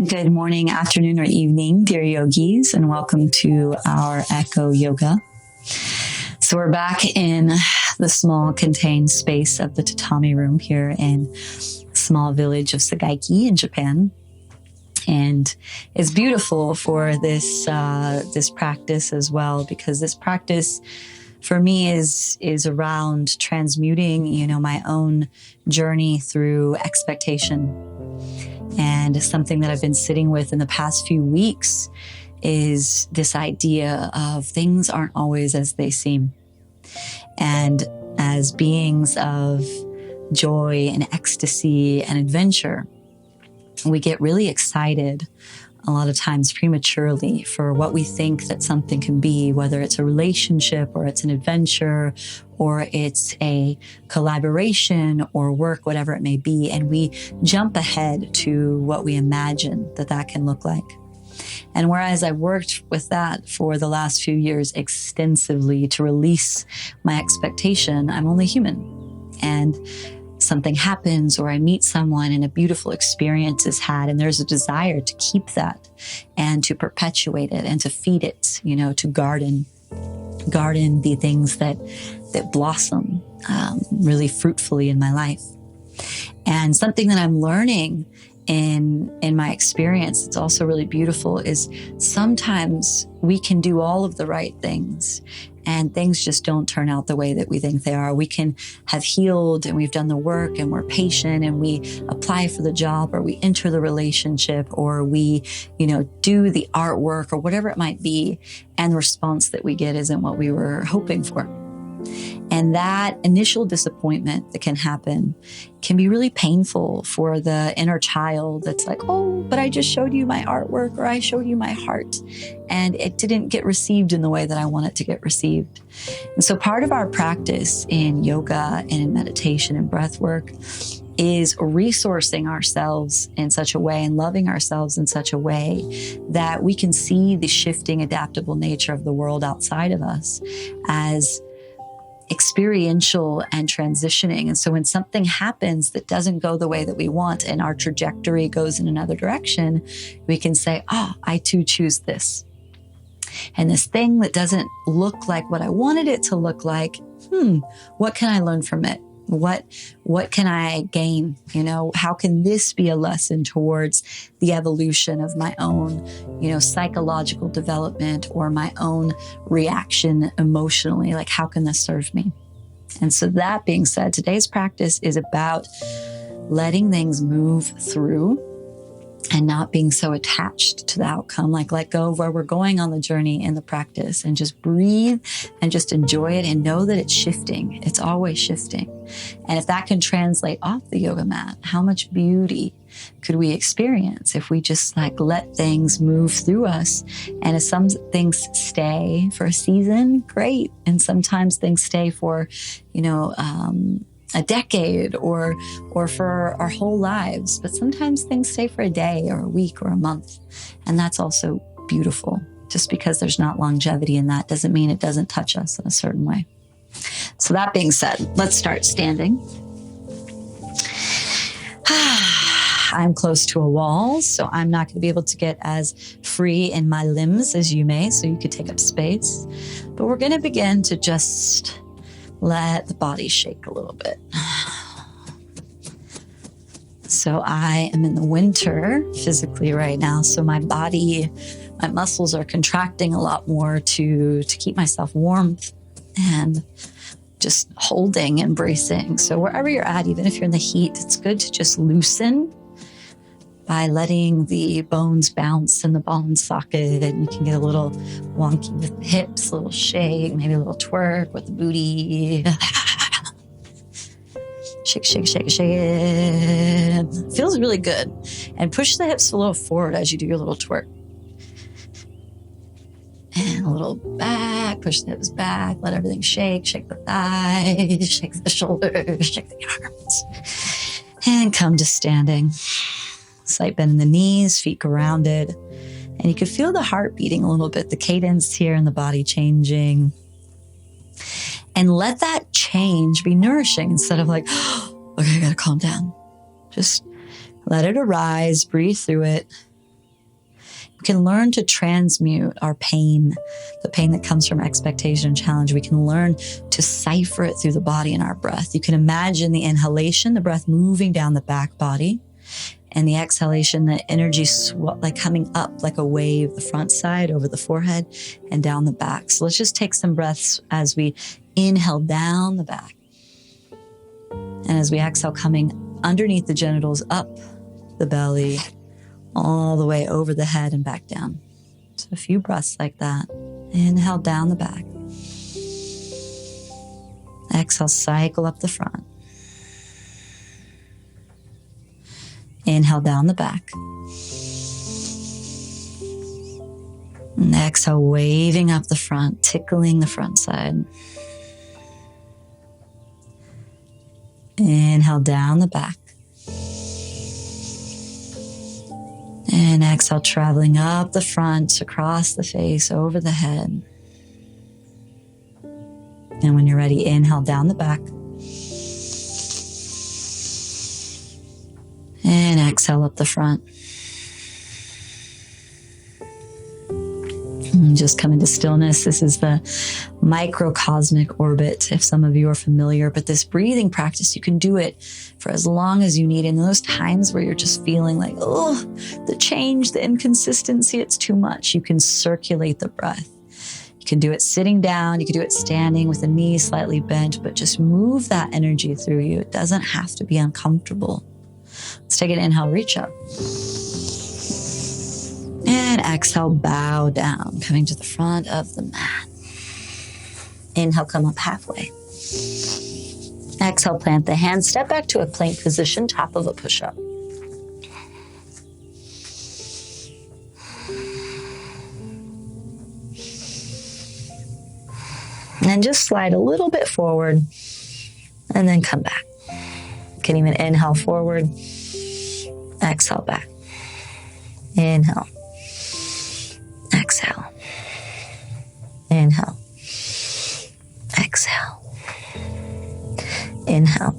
Good morning, afternoon, or evening, dear yogis, and welcome to our Echo Yoga. So we're back in the small contained space of the tatami room here in small village of Sagaiki in Japan. And it's beautiful for this practice as well, because this practice for me is around transmuting, my own journey through expectation. And something that I've been sitting with in the past few weeks is this idea of things aren't always as they seem. And as beings of joy and ecstasy and adventure, we get really excited a lot of times prematurely for what we think that something can be, whether it's a relationship or it's an adventure or it's a collaboration or work, whatever it may be. And we jump ahead to what we imagine that can look like. And whereas I've worked with that for the last few years extensively to release my expectation, I'm only human. And something happens or I meet someone and a beautiful experience is had, and there's a desire to keep that and to perpetuate it and to feed it, to garden the things that blossom really fruitfully in my life. And something that I'm learning in my experience, it's also really beautiful, is sometimes we can do all of the right things and things just don't turn out the way that we think they are. We can have healed and we've done the work and we're patient and we apply for the job or we enter the relationship or we, do the artwork or whatever it might be. And the response that we get isn't what we were hoping for. And that initial disappointment that can happen can be really painful for the inner child that's like, oh, but I just showed you my artwork or I showed you my heart and it didn't get received in the way that I want it to get received. And so part of our practice in yoga and in meditation and breath work is resourcing ourselves in such a way and loving ourselves in such a way that we can see the shifting, adaptable nature of the world outside of us as experiential and transitioning. And so when something happens that doesn't go the way that we want and our trajectory goes in another direction, we can say, I too choose this. And this thing that doesn't look like what I wanted it to look like, what can I learn from it? What can I gain? How can this be a lesson towards the evolution of my own, psychological development or my own reaction emotionally? Like, how can this serve me? And so that being said, today's practice is about letting things move through and not being so attached to the outcome, like let go of where we're going on the journey in the practice and just breathe and just enjoy it and know that it's shifting. It's always shifting. And if that can translate off the yoga mat, how much beauty could we experience if we just let things move through us? And if some things stay for a season, great. And sometimes things stay for, a decade or for our whole lives. But sometimes things stay for a day or a week or a month. And that's also beautiful. Just because there's not longevity in that doesn't mean it doesn't touch us in a certain way. So that being said, let's start standing. I'm close to a wall, so I'm not going to be able to get as free in my limbs as you may, so you could take up space. But we're going to begin to just let the body shake a little bit. So I am in the winter physically right now. So my muscles are contracting a lot more to keep myself warm and just holding and bracing. So wherever you're at, even if you're in the heat, it's good to just loosen by letting the bones bounce in the ball and socket. And you can get a little wonky with the hips, a little shake, maybe a little twerk with the booty. Shake, shake, shake, shake it. Feels really good. And push the hips a little forward as you do your little twerk. And a little back, push the hips back, let everything shake. Shake the thighs, shake the shoulders, shake the arms. And come to standing. Slight bend in the knees, feet grounded. And you can feel the heart beating a little bit, the cadence here in the body changing. And let that change be nourishing instead of like, okay, I gotta calm down. Just let it arise, breathe through it, can learn to transmute our pain, the pain that comes from expectation and challenge. We can learn to cipher it through the body and our breath. You can imagine the inhalation, the breath moving down the back body, and the exhalation, the energy like coming up like a wave, the front side over the forehead and down the back. So let's just take some breaths as we inhale down the back. And as we exhale, coming underneath the genitals, up the belly, all the way over the head and back down. So a few breaths like that. Inhale down the back. Exhale, cycle up the front. Inhale down the back. And exhale, waving up the front, tickling the front side. Inhale down the back. And exhale, traveling up the front, across the face, over the head. And when you're ready, inhale down the back. And exhale up the front. And just come into stillness. This is the microcosmic orbit, if some of you are familiar. But this breathing practice, you can do it for as long as you need. In those times where you're just feeling like, oh, the change, the inconsistency, it's too much, you can circulate the breath. You can do it sitting down. You can do it standing with the knees slightly bent, but just move that energy through you. It doesn't have to be uncomfortable. Let's take an inhale, reach up. And exhale, bow down, coming to the front of the mat. Inhale, come up halfway. Exhale, plant the hands, step back to a plank position, top of a push-up. And then just slide a little bit forward and then come back. You can even inhale forward, exhale back. Inhale, exhale, inhale, exhale, inhale,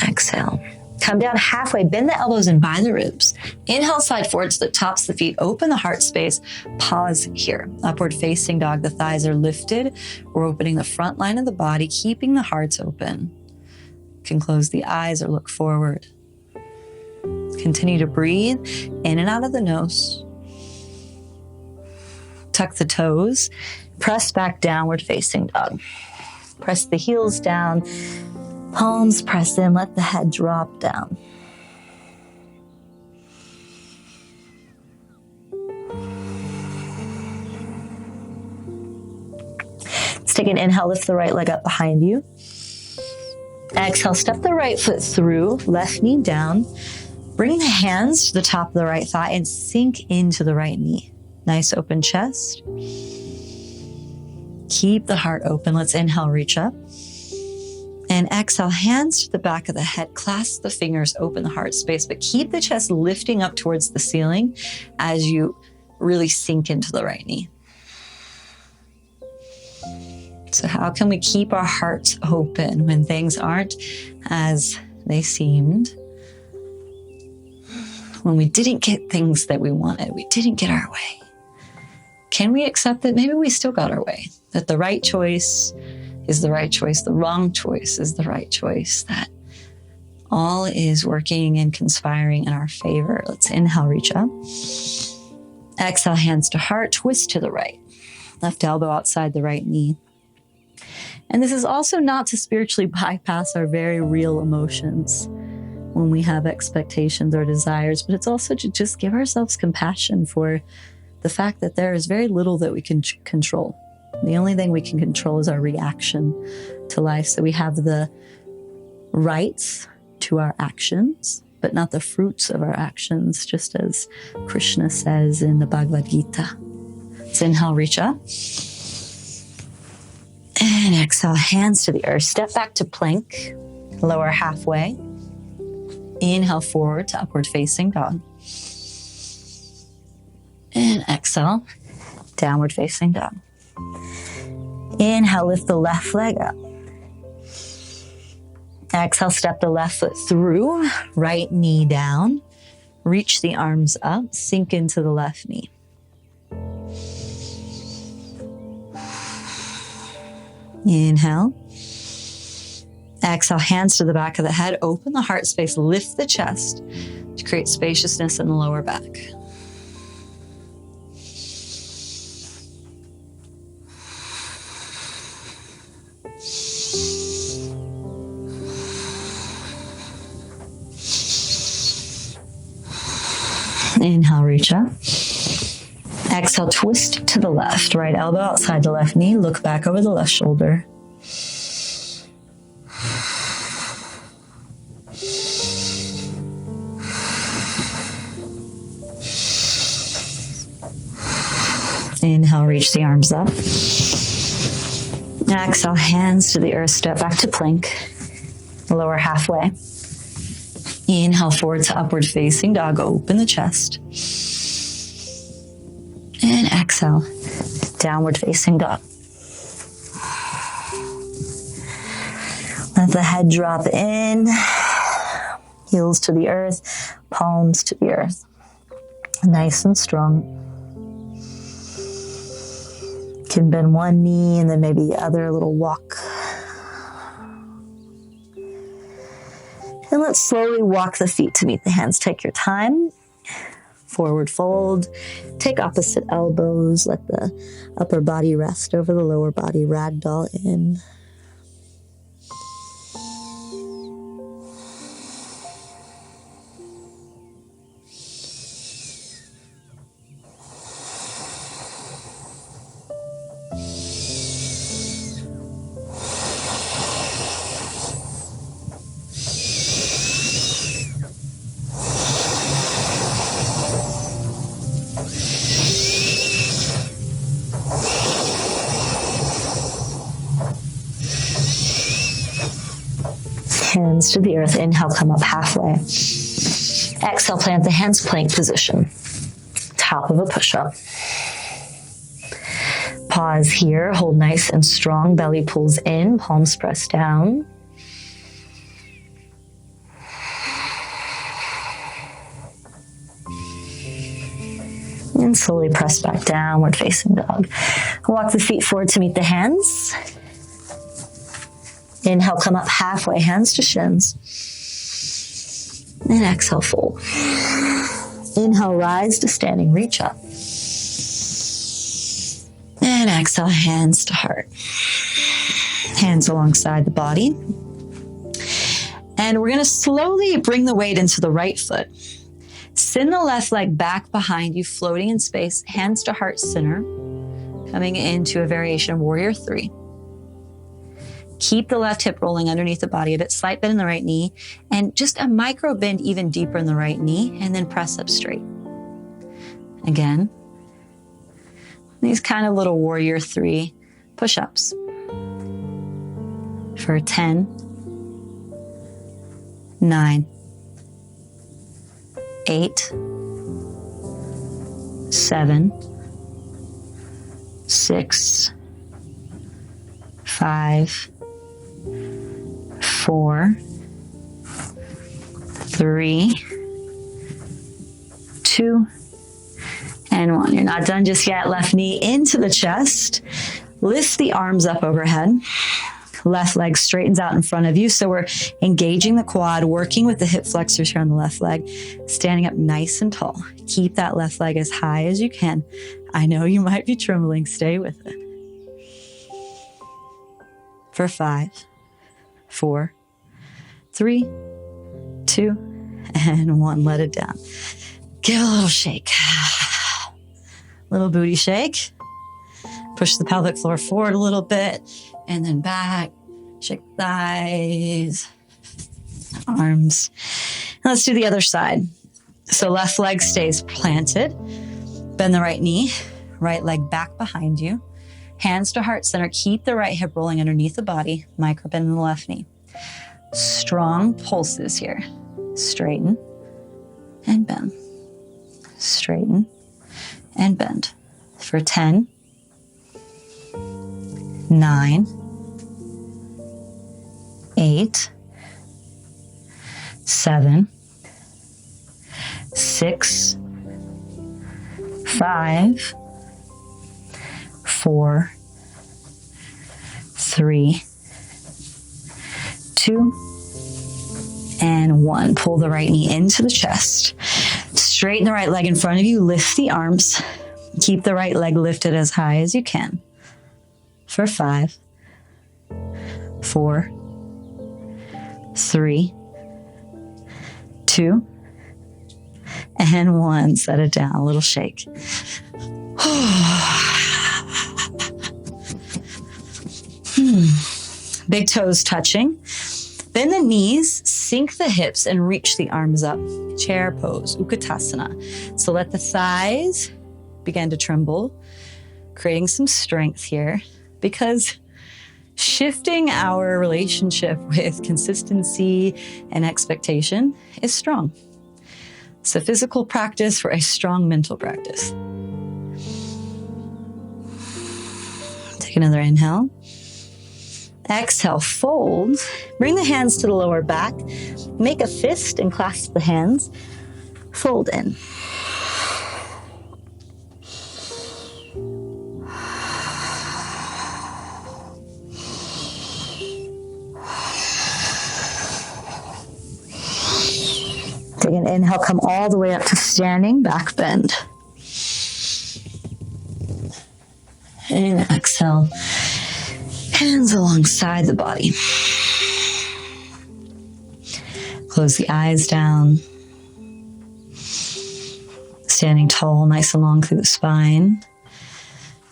exhale. Come down halfway, bend the elbows and by the ribs. Inhale, slide forward to the tops of the feet, open the heart space, pause here. Upward facing dog, the thighs are lifted. We're opening the front line of the body, keeping the hearts open. You can close the eyes or look forward. Continue to breathe in and out of the nose. Tuck the toes, press back downward facing dog. Press the heels down, palms press in, let the head drop down. Let's take an inhale, lift the right leg up behind you. Exhale, step the right foot through, left knee down. Bring the hands to the top of the right thigh and sink into the right knee. Nice open chest. Keep the heart open. Let's inhale, reach up. And exhale, hands to the back of the head. Clasp the fingers, open the heart space, but keep the chest lifting up towards the ceiling as you really sink into the right knee. So how can we keep our hearts open when things aren't as they seemed? When we didn't get things that we wanted, we didn't get our way. Can we accept that maybe we still got our way? That the right choice is the right choice, the wrong choice is the right choice, that all is working and conspiring in our favor. Let's inhale, reach up. Exhale, hands to heart, twist to the right. Left elbow outside the right knee. And this is also not to spiritually bypass our very real emotions when we have expectations or desires, but it's also to just give ourselves compassion for the fact that there is very little that we can control. The only thing we can control is our reaction to life. So we have the rights to our actions, but not the fruits of our actions, just as Krishna says in the Bhagavad Gita. Let's inhale, reach up. And exhale, hands to the earth. Step back to plank, lower halfway. Inhale forward to upward facing dog. And exhale, downward facing dog. Inhale, lift the left leg up. Exhale, step the left foot through, right knee down. Reach the arms up, sink into the left knee. Inhale. Exhale, hands to the back of the head. Open the heart space, lift the chest to create spaciousness in the lower back. Inhale, reach up. Exhale, twist to the left. Right elbow outside the left knee. Look back over the left shoulder. Inhale, reach the arms up. Exhale, hands to the earth, step back to plank. Lower halfway. Inhale, forward to upward facing dog. Open the chest. And exhale, downward facing dog. Let the head drop in. Heels to the earth, palms to the earth. Nice and strong. Can bend one knee and then maybe the other, a little walk. And let's slowly walk the feet to meet the hands. Take your time. Forward fold. Take opposite elbows. Let the upper body rest over the lower body. Ragdoll in. Hands to the earth. Inhale, come up halfway. Exhale, plant the hands, plank position. Top of a push-up. Pause here. Hold nice and strong. Belly pulls in. Palms press down. And slowly press back downward facing dog. Walk the feet forward to meet the hands. Inhale, come up halfway, hands to shins. And exhale, fold. Inhale, rise to standing, reach up. And exhale, hands to heart. Hands alongside the body. And we're going to slowly bring the weight into the right foot. Send the left leg back behind you, floating in space, hands to heart center, coming into a variation of warrior 3. Keep the left hip rolling underneath the body, a bit slight bend in the right knee, and just a micro bend even deeper in the right knee, and then press up straight. Again, these kind of little warrior 3 push-ups for 10, 9, 8, 7, 6, 5, 4, 3, 2, and 1. You're not done just yet. Left knee into the chest. Lift the arms up overhead. Left leg straightens out in front of you. So we're engaging the quad, working with the hip flexors here on the left leg, standing up nice and tall. Keep that left leg as high as you can. I know you might be trembling. Stay with it. For 5, 4, 3, 2, and 1. Let it down. Give a little shake. Little booty shake. Push the pelvic floor forward a little bit and then back. Shake thighs, arms. And let's do the other side. So left leg stays planted. Bend the right knee, right leg back behind you. Hands to heart center. Keep the right hip rolling underneath the body. Micro bend in the left knee. Strong pulses here. Straighten and bend. Straighten and bend. For 10, 9, 8, 7, 6, 5, 4, 3, 2, and 1. Pull the right knee into the chest. Straighten the right leg in front of you. Lift the arms. Keep the right leg lifted as high as you can. For 5, 4, 3, 2, and 1. Set it down. A little shake. Big toes touching. Bend the knees, sink the hips, and reach the arms up. Chair pose, Utkatasana. So let the thighs begin to tremble, creating some strength here, because shifting our relationship with consistency and expectation is strong. It's a physical practice for a strong mental practice. Take another inhale. Exhale, fold. Bring the hands to the lower back. Make a fist and clasp the hands. Fold in. Take an inhale, come all the way up to standing, back bend. And exhale. Hands alongside the body. Close the eyes down. Standing tall, nice and long through the spine.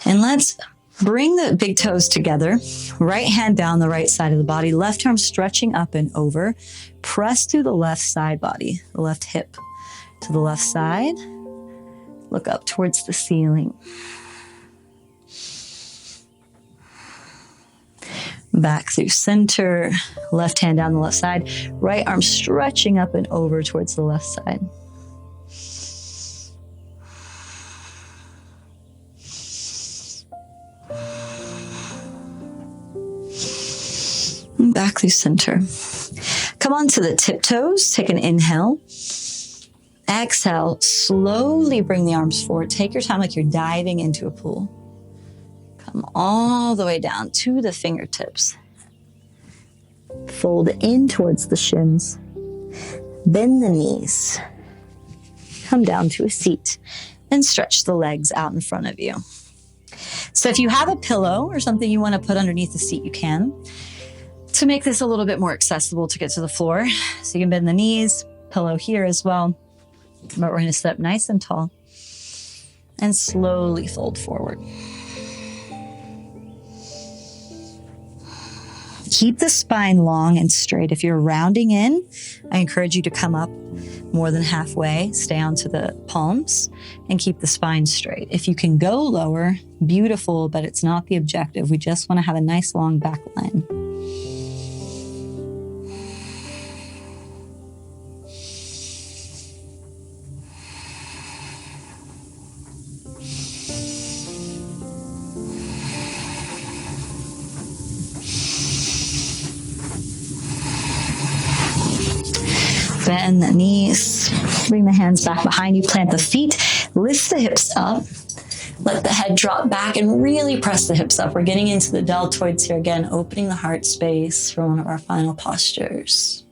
And let's bring the big toes together. Right hand down the right side of the body. Left arm stretching up and over. Press through the left side body, the left hip to the left side. Look up towards the ceiling. Back through center, left hand down the left side, right arm stretching up and over towards the left side. And back through center. Come on to the tiptoes, take an inhale. Exhale, slowly bring the arms forward. Take your time like you're diving into a pool. Come all the way down to the fingertips. Fold in towards the shins. Bend the knees. Come down to a seat and stretch the legs out in front of you. So if you have a pillow or something you want to put underneath the seat, you can. To make this a little bit more accessible to get to the floor. So you can bend the knees, pillow here as well. But we're going to sit up nice and tall and slowly fold forward. Keep the spine long and straight. If you're rounding in, I encourage you to come up more than halfway, stay onto the palms, and keep the spine straight. If you can go lower, beautiful, but it's not the objective. We just want to have a nice long back line. Bend the knees, bring the hands back behind you, plant the feet, lift the hips up, let the head drop back and really press the hips up. We're getting into the deltoids here again, opening the heart space for one of our final postures.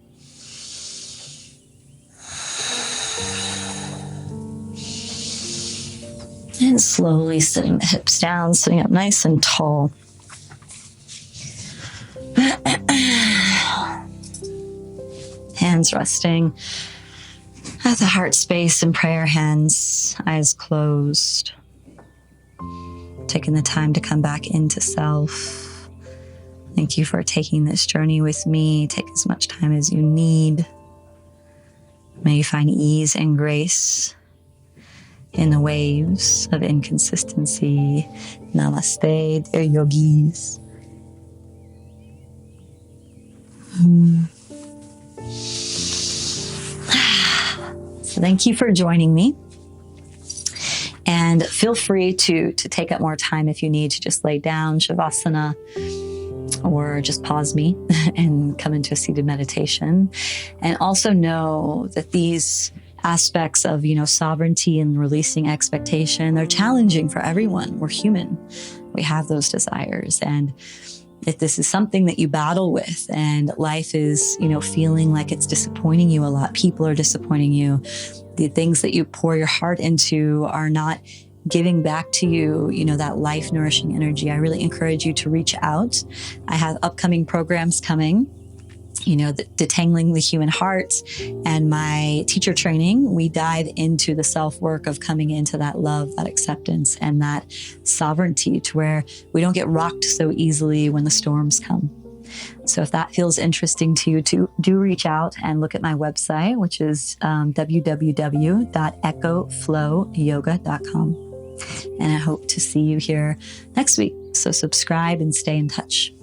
And slowly sitting the hips down, sitting up nice and tall. Hands resting at the heart space in prayer hands, eyes closed. Taking the time to come back into self. Thank you for taking this journey with me. Take as much time as you need. May you find ease and grace in the waves of inconsistency. Namaste, dear yogis. So thank you for joining me. And feel free to take up more time if you need to just lay down, Shavasana, or just pause me and come into a seated meditation. And also know that these aspects of, sovereignty and releasing expectation. They're challenging for everyone. We're human. We have those desires. And if this is something that you battle with and life is, feeling like it's disappointing you a lot, people are disappointing you, the things that you pour your heart into are not giving back to you, that life nourishing energy, I really encourage you to reach out. I have upcoming programs coming, the Detangling the Human Heart and my teacher training. We dive into the self-work of coming into that love, that acceptance, and that sovereignty to where we don't get rocked so easily when the storms come. So if that feels interesting to you, do reach out and look at my website, which is www.echoflowyoga.com. And I hope to see you here next week. So subscribe and stay in touch.